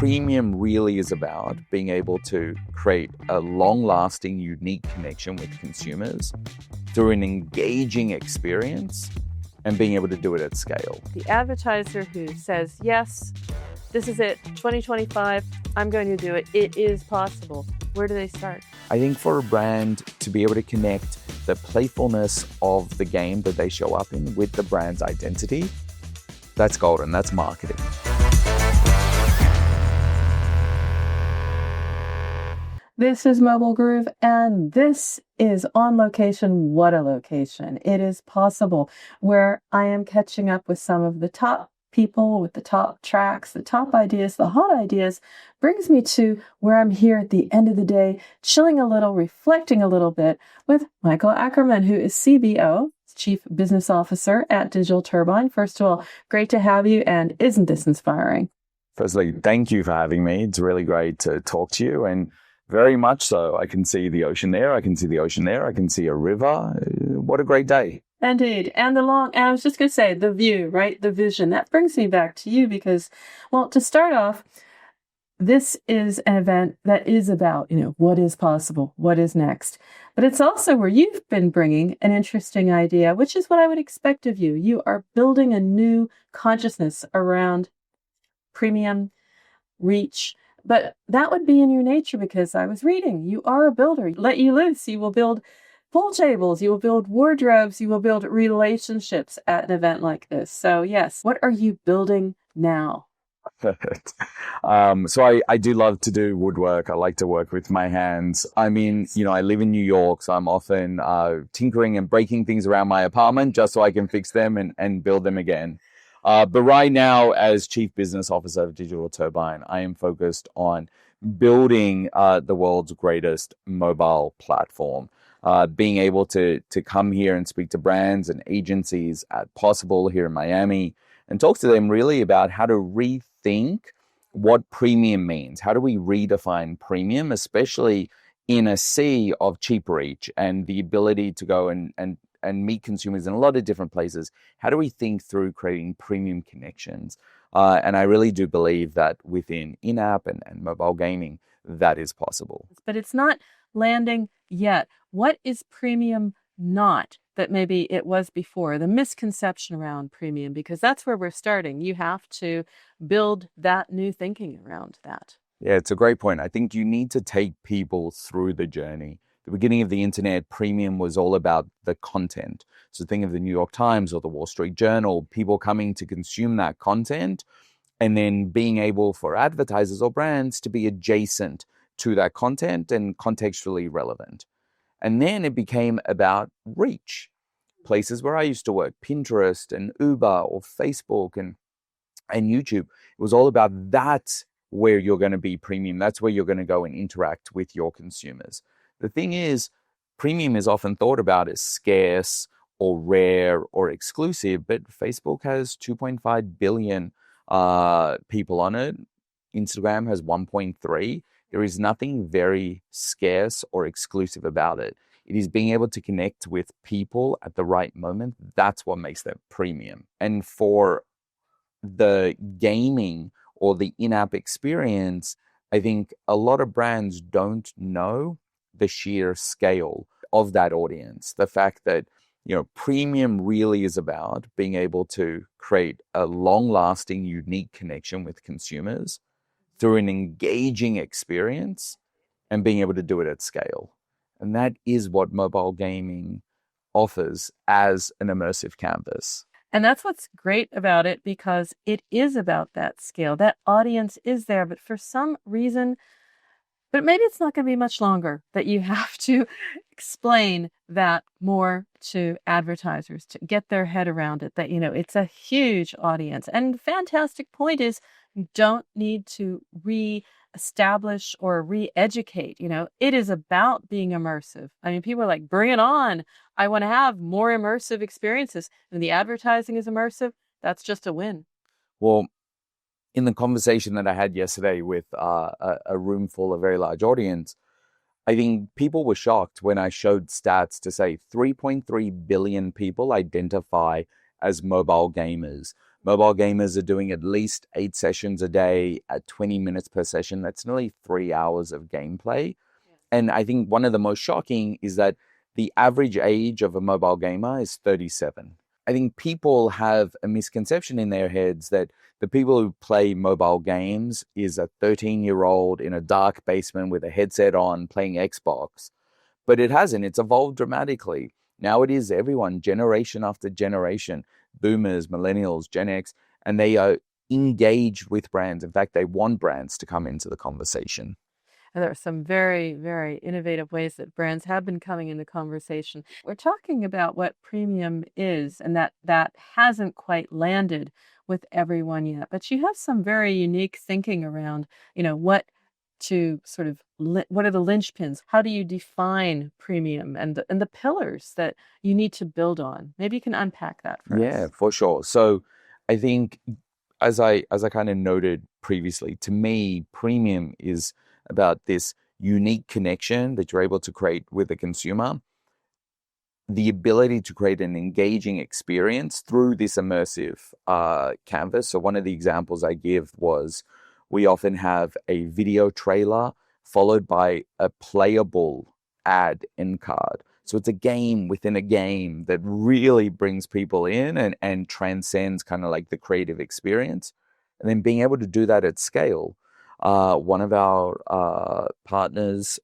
premium really is about being able to create a long-lasting, unique connection with consumers through an engaging experience and being able to do it at scale. The advertiser who says, yes, this is it, 2025, I'm going to do it, it is possible. Where do they start? I think for a brand to be able to connect the playfulness of the game that they show up in with the brand's identity, that's golden, that's marketing. This is Mobile Groove, and this is On Location. What a location. It is possible, where I am catching up with some of the top people with the top tracks, the top ideas, the hot ideas, brings me to where I'm here at the end of the day, chilling a little, reflecting a little bit with Michael Akkerman, who is CBO, Chief Business Officer at Digital Turbine. First of all, great to have you, and isn't this inspiring? Firstly, thank you for having me. It's really great to talk to you, and very much so. I can see the ocean there. I can see the ocean there. I can see a river. What a great day. Indeed. And I was just going to say, the view, right? The vision. That brings me back to you because, well, to start off, this is an event that is about, what is possible, what is next. But it's also where you've been bringing an interesting idea, which is what I would expect of you. You are building a new consciousness around premium reach. But that would be in your nature because I was reading, you are a builder. Let you loose. You will build pool tables. You will build wardrobes. You will build relationships at an event like this. So yes, what are you building now? So I do love to do woodwork. I like to work with my hands. I mean, I live in New York, so I'm often tinkering and breaking things around my apartment just so I can fix them and build them again. But right now, as Chief Business Officer of Digital Turbine, I am focused on building the world's greatest mobile platform. Being able to come here and speak to brands and agencies at Possible here in Miami and talk to them really about how to rethink what premium means. How do we redefine premium, especially in a sea of cheap reach and the ability to go and meet consumers in a lot of different places? How do we think through creating premium connections? And I really do believe that within in-app and mobile gaming, that is possible. But it's not landing yet. What is premium not that maybe it was before? The misconception around premium, because that's where we're starting. You have to build that new thinking around that. Yeah, it's a great point. I think you need to take people through the journey. The beginning of the internet, premium was all about the content. So think of the New York Times or the Wall Street Journal, people coming to consume that content and then being able for advertisers or brands to be adjacent to that content and contextually relevant. And then it became about reach. Places where I used to work, Pinterest and Uber or Facebook and YouTube, it was all about that's where you're going to be premium. That's where you're going to go and interact with your consumers. The thing is, premium is often thought about as scarce or rare or exclusive, but Facebook has 2.5 billion people on it. Instagram has 1.3. There is nothing very scarce or exclusive about it. It is being able to connect with people at the right moment. That's what makes them premium. And for the gaming or the in-app experience, I think a lot of brands don't know the sheer scale of that audience. The fact that, premium really is about being able to create a long-lasting, unique connection with consumers through an engaging experience and being able to do it at scale. And that is what mobile gaming offers as an immersive canvas. And that's what's great about it, because it is about that scale. That audience is there, but for some reason, but maybe it's not going to be much longer that you have to explain that more to advertisers to get their head around it, that, it's a huge audience. And the fantastic point is you don't need to re-establish or re-educate. It is about being immersive. I mean, people are like, bring it on. I want to have more immersive experiences. And the advertising is immersive. That's just a win. Well, in the conversation that I had yesterday with a room full of very large audience, I think people were shocked when I showed stats to say 3.3 billion people identify as mobile gamers. Mobile gamers are doing at least 8 sessions a day at 20 minutes per session. That's nearly 3 hours of gameplay. And I think one of the most shocking is that the average age of a mobile gamer is 37. I think people have a misconception in their heads that the people who play mobile games is a 13-year-old in a dark basement with a headset on playing Xbox. But it hasn't. It's evolved dramatically. Now it is everyone, generation after generation, boomers, millennials, Gen X, and they are engaged with brands. In fact, they want brands to come into the conversation. And there are some very, very innovative ways that brands have been coming into conversation. We're talking about what premium is, and that hasn't quite landed with everyone yet. But you have some very unique thinking around, what to sort of what are the linchpins? How do you define premium and the pillars that you need to build on? Maybe you can unpack that for us. Yeah, for sure. So I think as I kind of noted previously, to me, premium is about this unique connection that you're able to create with the consumer, the ability to create an engaging experience through this immersive canvas. So one of the examples I give was we often have a video trailer followed by a playable ad end card. So it's a game within a game that really brings people in and transcends kind of like the creative experience. And then being able to do that at scale. One of our partners,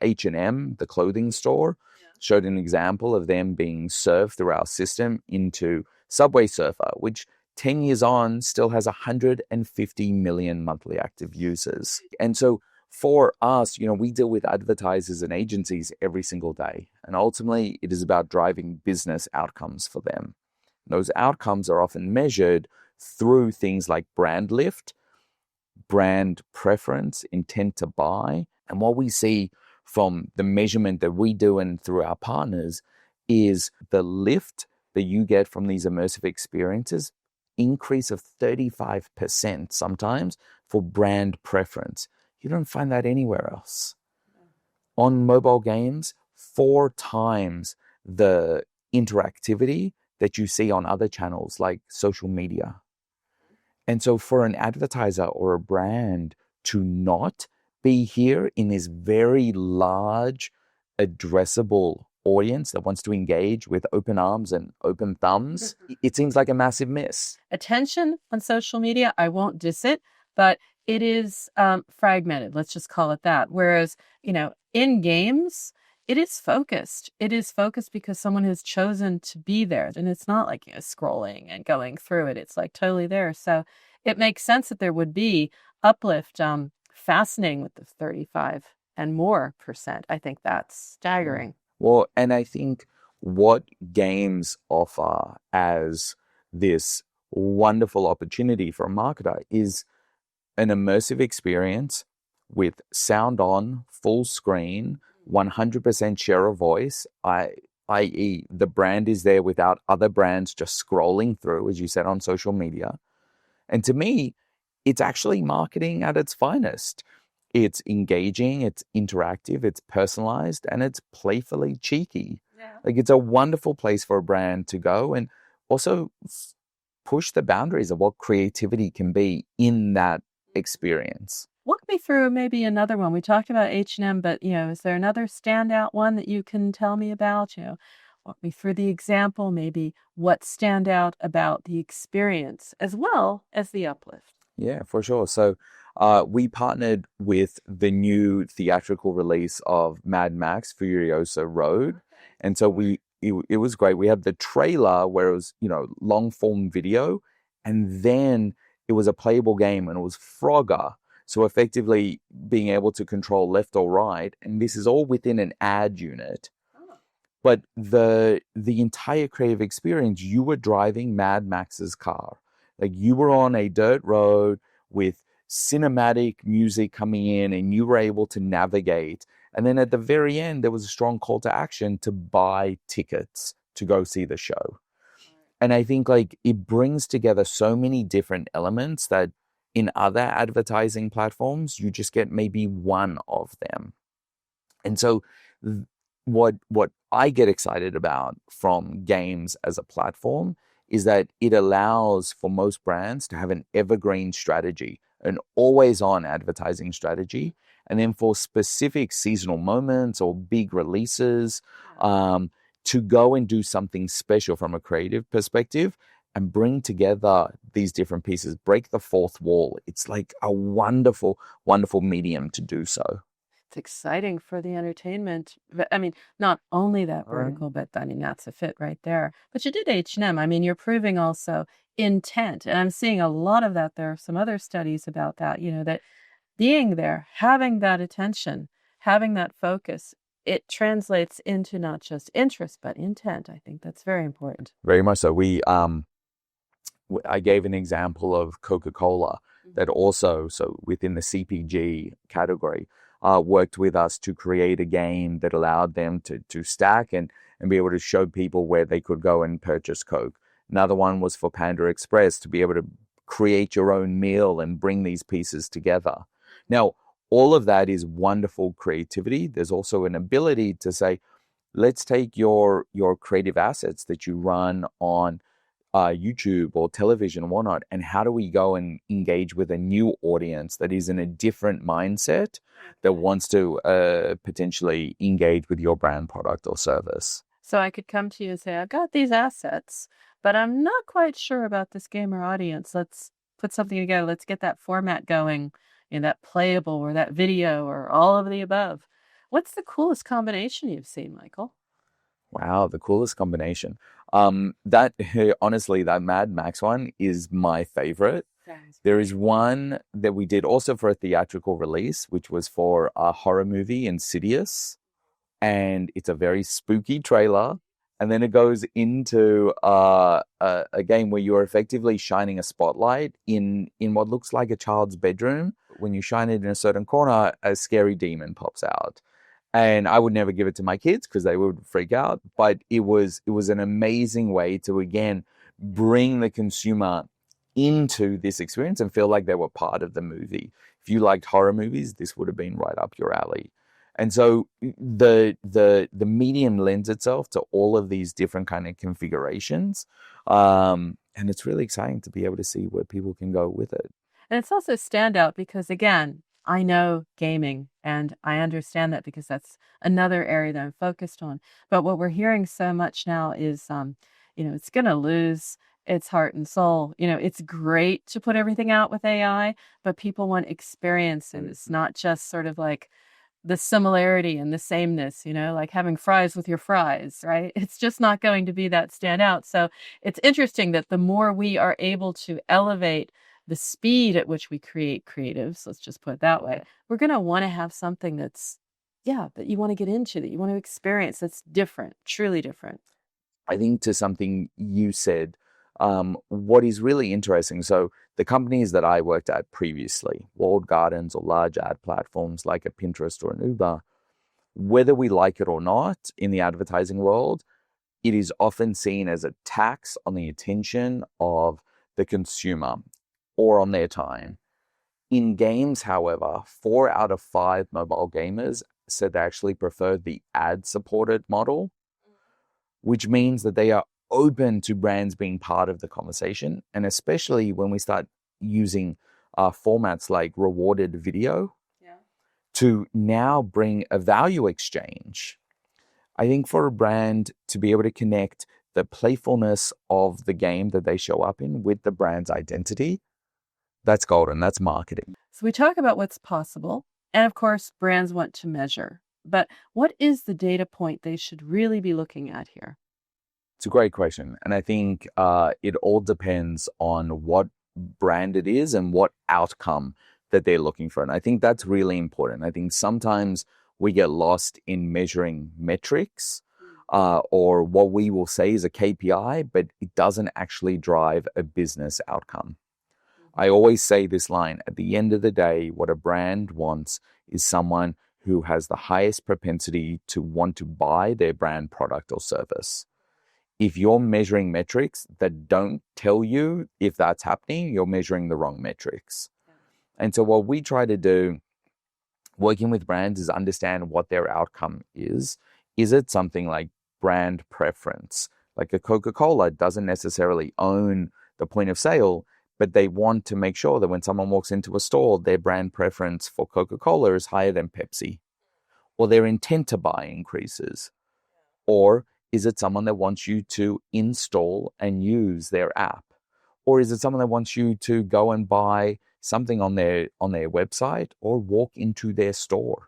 H&M, the clothing store, showed an example of them being served through our system into Subway Surfer, which 10 years on still has 150 million monthly active users. And so for us, we deal with advertisers and agencies every single day. And ultimately, it is about driving business outcomes for them. Those outcomes are often measured through things like brand lift, brand preference, intent to buy. And what we see from the measurement that we do and through our partners is the lift that you get from these immersive experiences, increase of 35% sometimes for brand preference. You don't find that anywhere else. On mobile games, 4 times the interactivity that you see on other channels like social media. And so for an advertiser or a brand to not be here in this very large, addressable audience that wants to engage with open arms and open thumbs, it seems like a massive miss. Attention on social media, I won't diss it, but it is fragmented. Let's just call it that. Whereas, in games, it is focused. It is focused because someone has chosen to be there. And it's not like, scrolling and going through it. It's like totally there. So it makes sense that there would be uplift. Fascinating with the 35 and more percent. I think that's staggering. Well, and I think what games offer as this wonderful opportunity for a marketer is an immersive experience with sound on, full screen, 100% share of voice, i.e. the brand is there without other brands just scrolling through, as you said, on social media. And to me, it's actually marketing at its finest. It's engaging, it's interactive, it's personalized, and it's playfully cheeky. Yeah. Like it's a wonderful place for a brand to go and also push the boundaries of what creativity can be in that experience. Walk me through maybe another one. We talked about H&M, but, is there another standout one that you can tell me about? Walk me through the example, maybe what stand out about the experience as well as the uplift. Yeah, for sure. So we partnered with the new theatrical release of Mad Max Furiosa Road. And so it was great. We had the trailer where it was, long form video, and then it was a playable game and it was Frogger. So effectively being able to control left or right. And this is all within an ad unit. But the entire creative experience, you were driving Mad Max's car. Like you were on a dirt road with cinematic music coming in and you were able to navigate. And then at the very end, there was a strong call to action to buy tickets to go see the show. And I think like it brings together so many different elements that in other advertising platforms, you just get maybe one of them. And so what I get excited about from games as a platform is that it allows for most brands to have an evergreen strategy, an always on advertising strategy. And then for specific seasonal moments or big releases, to go and do something special from a creative perspective and bring together these different pieces, break the fourth wall. It's like a wonderful, wonderful medium to do so. It's exciting for the entertainment. I mean, not only that All right. vertical, but I mean, that's a fit right there. But you did H&M. I mean, you're proving also intent. And I'm seeing a lot of that. There are some other studies about that, that being there, having that attention, having that focus, it translates into not just interest, but intent. I think that's very important. Very much so. I gave an example of Coca-Cola that also, so within the CPG category, worked with us to create a game that allowed them to stack and be able to show people where they could go and purchase Coke. Another one was for Panda Express to be able to create your own meal and bring these pieces together. Now, all of that is wonderful creativity. There's also an ability to say, let's take your creative assets that you run on YouTube or television and whatnot, and how do we go and engage with a new audience that is in a different mindset that wants to potentially engage with your brand, product, or service? So I could come to you and say, I've got these assets, but I'm not quite sure about this gamer audience. Let's put something together. Let's get that format going, that playable or that video or all of the above. What's the coolest combination you've seen, Michael? Wow, the coolest combination. That honestly, that Mad Max one is my favorite. There is one that we did also for a theatrical release, which was for a horror movie, Insidious, and it's a very spooky trailer. And then it goes into a game where you are effectively shining a spotlight in what looks like a child's bedroom. When you shine it in a certain corner, a scary demon pops out. And I would never give it to my kids because they would freak out. But it was an amazing way to, again, bring the consumer into this experience and feel like they were part of the movie. If you liked horror movies, this would have been right up your alley. And so the medium lends itself to all of these different kind of configurations. And it's really exciting to be able to see where people can go with it. And it's also standout because, again, I know gaming and I understand that because that's another area that I'm focused on. But what we're hearing so much now is, it's going to lose its heart and soul. It's great to put everything out with AI, but people want experiences, not just sort of like the similarity and the sameness, like having fries with your fries, right? It's just not going to be that standout. So it's interesting that the more we are able to elevate the speed at which we create creatives, let's just put it that way, we're going to want to have something that you want to get into, that you want to experience, that's different, truly different. I think to something you said, what is really interesting, so the companies that I worked at previously, walled gardens or large ad platforms like a Pinterest or an Uber, whether we like it or not in the advertising world, it is often seen as a tax on the attention of the consumer or on their time. In games, however, 4 out of 5 mobile gamers said they actually prefer the ad-supported model, which means that they are open to brands being part of the conversation. And especially when we start using formats like rewarded video to now bring a value exchange. I think for a brand to be able to connect the playfulness of the game that they show up in with the brand's identity, that's golden. That's marketing. So we talk about what's possible. And of course, brands want to measure. But what is the data point they should really be looking at here? It's a great question. And I think it all depends on what brand it is and what outcome that they're looking for. And I think that's really important. I think sometimes we get lost in measuring metrics or what we will say is a KPI, but it doesn't actually drive a business outcome. I always say this line, at the end of the day, what a brand wants is someone who has the highest propensity to want to buy their brand product or service. If you're measuring metrics that don't tell you if that's happening, you're measuring the wrong metrics. And so what we try to do working with brands is understand what their outcome is. Is it something like brand preference, Like a Coca-Cola doesn't necessarily own the point of sale, but they want to make sure that when someone walks into a store, their brand preference for Coca-Cola is higher than Pepsi, or their intent to buy increases. Or is it someone that wants you to install and use their app? Or is it someone that wants you to go and buy something on their website or walk into their store?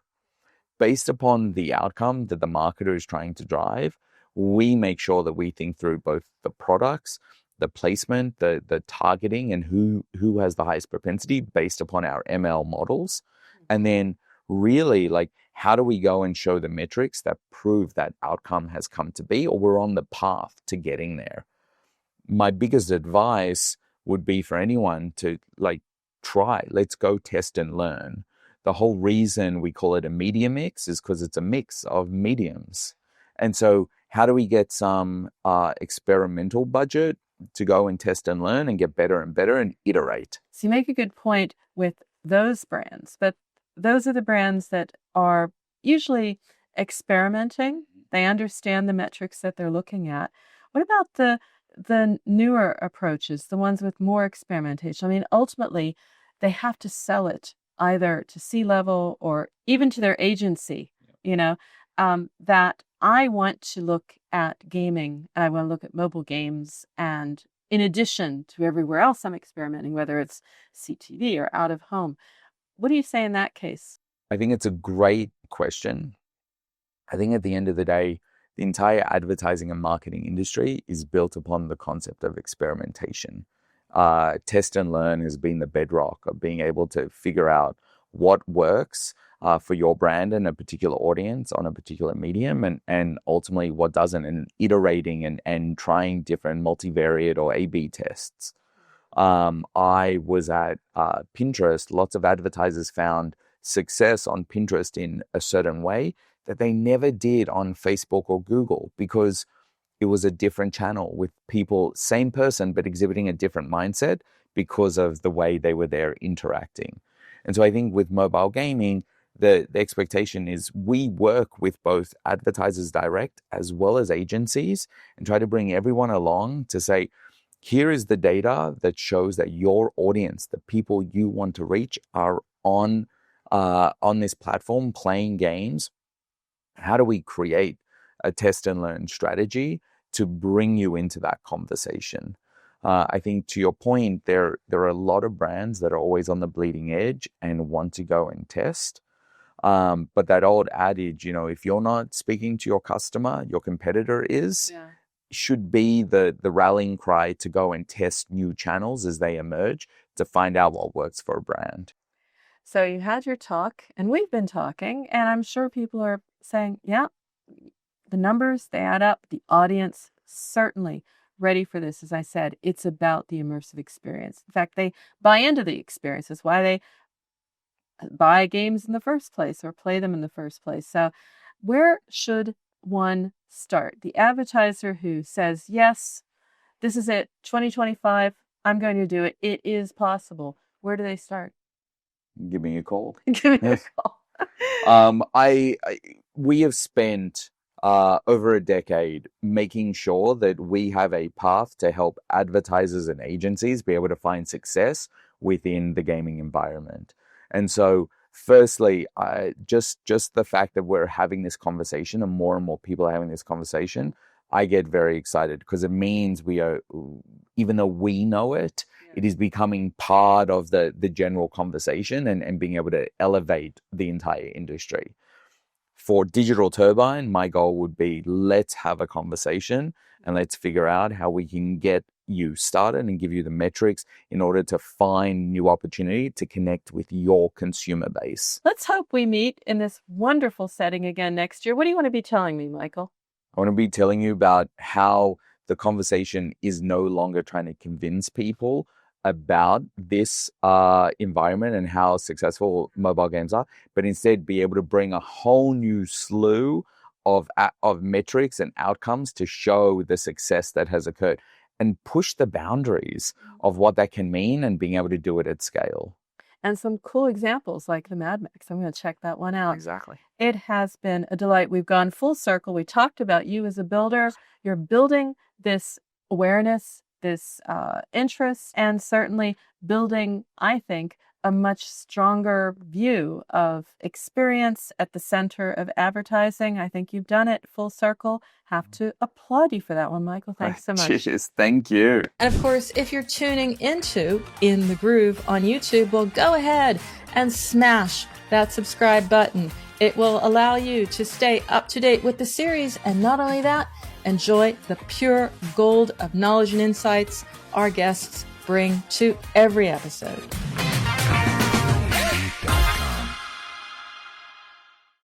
Based upon the outcome that the marketer is trying to drive, we make sure that we think through both the products, the placement, the targeting, and who has the highest propensity based upon our ML models. And then really, like, how do we go and show the metrics that prove that outcome has come to be, or we're on the path to getting there? My biggest advice would be for anyone to let's go test and learn. The whole reason we call it a media mix is because it's a mix of mediums. And so how do we get some experimental budget to go and test and learn and get better and better and iterate? So you make a good point with those brands, but those are the brands that are usually experimenting. They understand the metrics that they're looking at. What about the newer approaches, the ones with more experimentation? I mean, ultimately, they have to sell it either to C-level or even to their agency, that I want to look at gaming and I want to look at mobile games. And in addition to everywhere else I'm experimenting, whether it's CTV or out of home, what do you say in that case? I think it's a great question. I think at the end of the day, the entire advertising and marketing industry is built upon the concept of experimentation. Test and learn has been the bedrock of being able to figure out what works for your brand and a particular audience on a particular medium, and ultimately what doesn't, and iterating and trying different multivariate or A/B tests. I was at Pinterest. Lots of advertisers found success on Pinterest in a certain way that they never did on Facebook or Google, because it was a different channel with people, same person, but exhibiting a different mindset because of the way they were there interacting. And so I think with mobile gaming, the expectation is we work with both advertisers direct as well as agencies and try to bring everyone along to say, here is the data that shows that your audience, the people you want to reach, are on this platform playing games. How do we create a test and learn strategy to bring you into that conversation? I think to your point, there are a lot of brands that are always on the bleeding edge and want to go and test. But that old adage, if you're not speaking to your customer, your competitor is, should be the rallying cry to go and test new channels as they emerge to find out what works for a brand. So you had your talk, and we've been talking, and I'm sure people are saying, yeah, the numbers, they add up. The audience certainly ready for this. As I said, it's about the immersive experience. In fact, they buy into the experience. That's why they buy games in the first place or play them in the first place. So where should one start? The advertiser who says, yes, this is it, 2025, I'm going to do it. It is possible. Where do they start? Give me a call. Give me a call. We have spent over a decade making sure that we have a path to help advertisers and agencies be able to find success within the gaming environment. And so firstly, just the fact that we're having this conversation and more people are having this conversation, I get very excited, because it means we are, even though we know it, it is becoming part of the general conversation and being able to elevate the entire industry. For Digital Turbine, my goal would be, let's have a conversation and let's figure out how we can get you started and give you the metrics in order to find new opportunity to connect with your consumer base. Let's hope we meet in this wonderful setting again next year. What do you want to be telling me, Michael? I want to be telling you about how the conversation is no longer trying to convince people about this environment and how successful mobile games are, but instead be able to bring a whole new slew of metrics and outcomes to show the success that has occurred and push the boundaries of what that can mean and being able to do it at scale. And some cool examples like the Mad Max. I'm going to check that one out. Exactly. It has been a delight. We've gone full circle. We talked about you as a builder. You're building this awareness, this interest, and certainly building, I think, a much stronger view of experience at the center of advertising. I think you've done it full circle. Have to applaud you for that one, Michael. Thanks so much. Cheers. Thank you. And of course, if you're tuning into In the Groove on YouTube, well, go ahead and smash that subscribe button. It will allow you to stay up to date with the series. And not only that, enjoy the pure gold of knowledge and insights our guests bring to every episode.